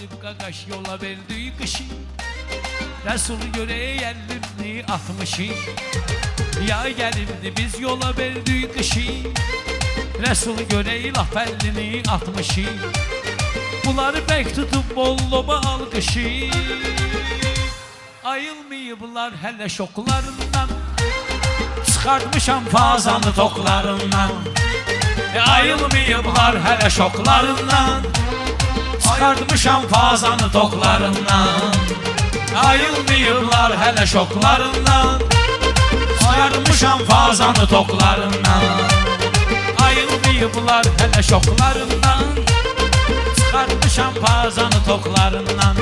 Talib Qaqaş yola verdi qışı, Resul görək 50'ni 60'ı. Ya gelirdi biz yola verdi qışı, Resul görək laf 50'ni 60'ı. Bunları bək tutub bolloba alqışı. Ayılmayıblar hələ şoklarından, Çıxartmışam fazanı toklarından. Ayılmayıblar hələ şoklarından, Çıxartmışam fazanı toklarından. Ayılmayıblar hələ şoklarından, Çıxartmışam fazanı toklarından. Ayılmayıblar hələ şoklarından, Çıxartmışam fazanı toklarından.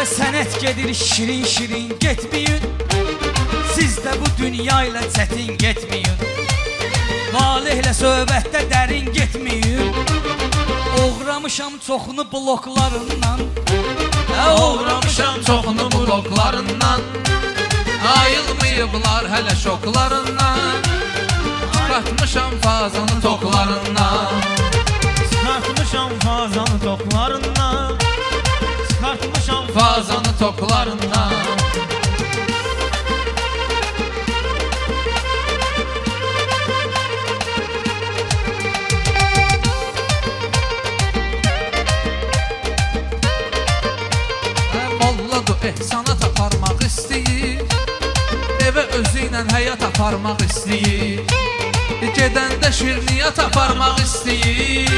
Sənət gedir şirin şirin getməyin, Siz də bu dünya ilə çətin getməyin, Valehlə söhbətdə dərin getməyin. Oğramışam çoxunu bloklarından, Oğramışam çoxunu bloklarından. Ayılmayıblar hələ şoklarından, Çıxartmışam fazanı toklarından. Çıxartmışam fazanı toklarından, Çıxartmışam Fazanı toklarından. Molla ehsana taparmaq istəyir, Evə özü ilə həyat aparmaq istəyir, Gedəndə şirniyyat aparmaq istəyir.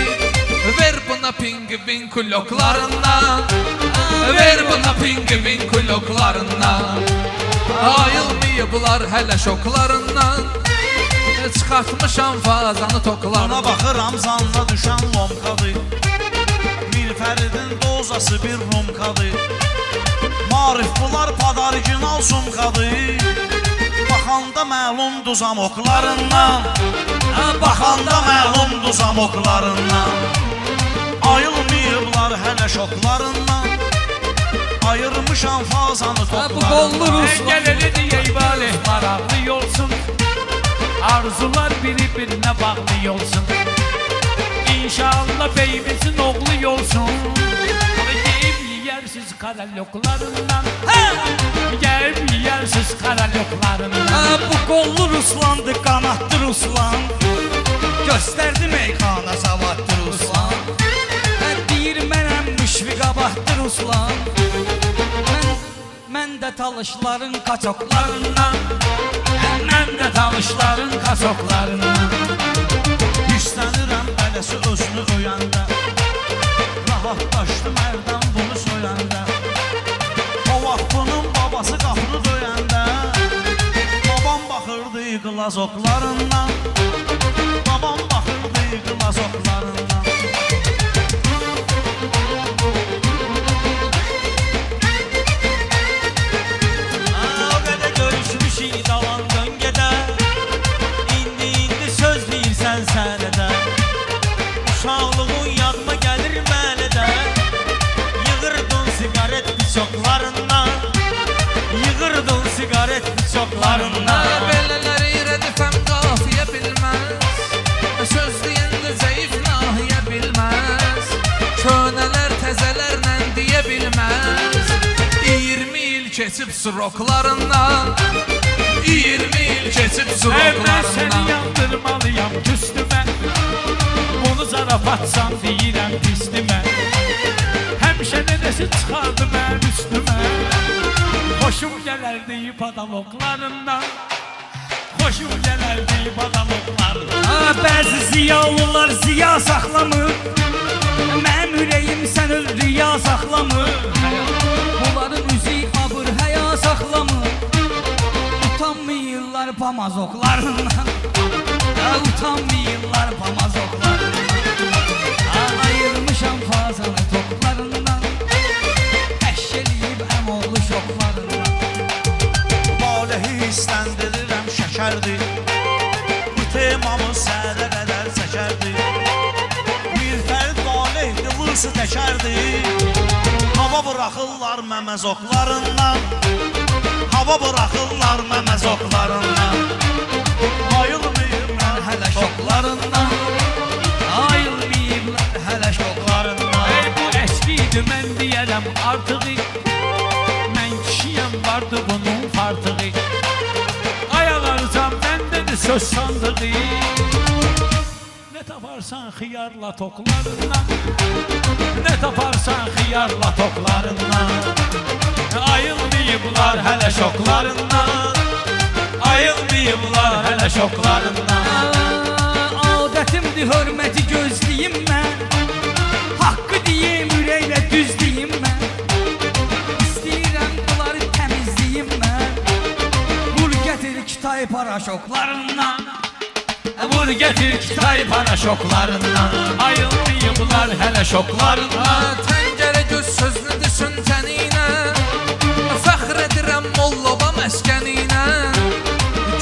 Ver buna pingvin kuloklarından, Ver buna pingvin kuloklarından. Ayılmayıblar hələ şoklarından, Çıxartmışam fazanı toklarından. Ona baxıram zanna düşən lomkadır, Mirfəridin dozası bir rumkadır, Marif bunlar padarginal sumkadır. Baxanda məlumdur zamoklarından, Baxanda məlumdur zamoklarından. Ayılmayıblar hələ şoklarından, Ayırmışam fazanı Bu toklarından. qollu Ruslan. Gəleli deyək valeh maraqlı olsun, Arzular bir-birinə bağlı olsun. İnşallah beyimizin oğlu olsun. Deyib yiyərsiz karaloklarından, Gəlib yiyərsiz karaloklarından. Bu qollu Ruslandı, qanatlı Ruslan, Göstərdi meyxana savadlı Ruslan. Deyir mənəm müşfiq abadlı Ruslan. Mən də talışların kaçoklarından, Mən də tanışların kasoklarından. Hissənirəm ələsi özünü öyəndə, Rahatlaşdım ərdən bunu söyəndə. O vaxt bunun babası qapını döyəndə, Babam baxırdı qlazoklarından, Babam baxırdı qlazoklarından. O qədər görüşmüşük dalan döngədə, İndi söz deyirsən sənədə, Uşaqlığın yadıma gəlir mənə də, Yığırdın sigaret biçoklarından, Yığırdın sigaret biçoklarından. Belələri rədifəm qafiyə bilməz, Söz deyəndə zəif nahiyə bilməz, Könələr təzələrlə deyə bilməz. 20 il keçib süroklarından, 20 il keçib Mən səni süroklarından. yandırmalıyam üstümə, Bunu zarafatsan deyirəm pislimə, Həmişə nədəsi çıxardı mən üstümə. Xoşum gələrdi padaloklarından, Xoşum gələrdi padaloklarından. Bəzi ziyalılar ziya saxlamır, Mənim ürəyim sən öl riya saxlamır. Bunların üzü abır həya saxlamır, Utanmayırlar pamazoklarından, Utanmayırlar pamazoklarından. Ayırmışam fazanı toklarından, Həşş eləyib əmoğlu şoklarından. Baləhi istəndirirəm şəkərdir, Bu temamı sərə qədər çəkərdir. Mirfərid valehdir, vırsı təkərdir, Hava buraxırlar məməzoklarından, hava bırakırlar mənə zoklarından. Ayılmayıblar hələ şoklarından. Ayılmayıblar hələ şoklarından. Ey bu əskidir mən deyərəm artığı. Mən kişiyəm vardı bunun fartığı. Ayaq arıcam məndədir söz sandığı. Ne taparsan xiyarla toklarından. Ne taparsan xiyarla toklarından. Ayılmayıblar hələ şoklarından. Ayılmayıblar hələ şoklarından. Adətimdir hörməti gözləyim mən. Haqqı deyim ürəklə düzləyim mən. İstəyirəm bunları təmizləyim mən. Vur gətir kitay paraşoklarından. Vur getir kitay paraşoklarından. Ayılmayıblar hələ şoklarından. Təngərə göz sözlü düşüncəniylə fəxr edirəm Mollova məskəninə.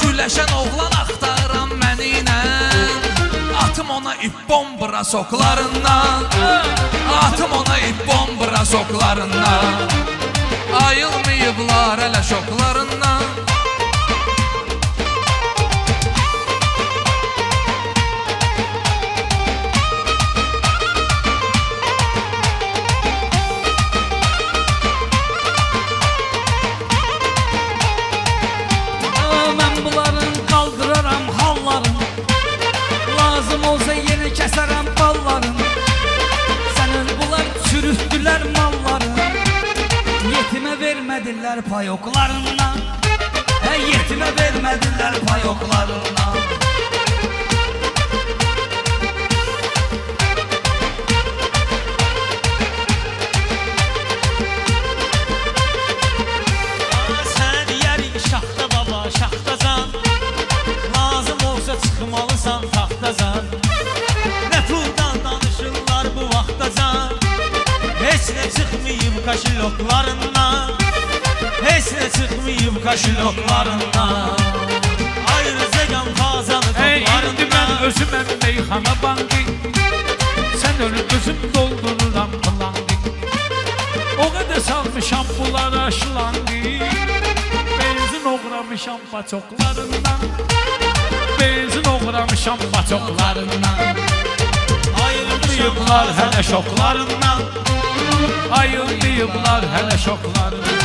Güləşən oğlan axtaram məninə. Atım ona ip bombra soklarından. Atım ona ip bombra soklarından. Ayılmayıblar hələ şoklarından. Mən bunların qaldıraram hallarını. Lazım olsa yenə kəsərəm ballarını. Sənir bunlar çürütdülər mallarını. Yetimə vermədilər payoklarından. Yetimə vermədilər payoklarından. Sənə deyərik şaxta baba, şaxtacan. Lazım olsa çıxmalısan taxtacan. Nə puldan danışırlar bu vaxtacan. Heç nə çıxmayıb kaşiloklarından. Heç nə çıxmayıb kaşiloklarından. Ayrıca fazanı Ey indi mən toplarından. özüməm meyxana bankı. Sən ölü gözüm doldururam plangı. O qədər salmışam bunlara şlangı. Benzin oğramışam paçoklarından. Benzin oğramışam paçoklarından. Ayılmayıblar hələ şoklarından. Ayılmayıblar hələ şoklarından.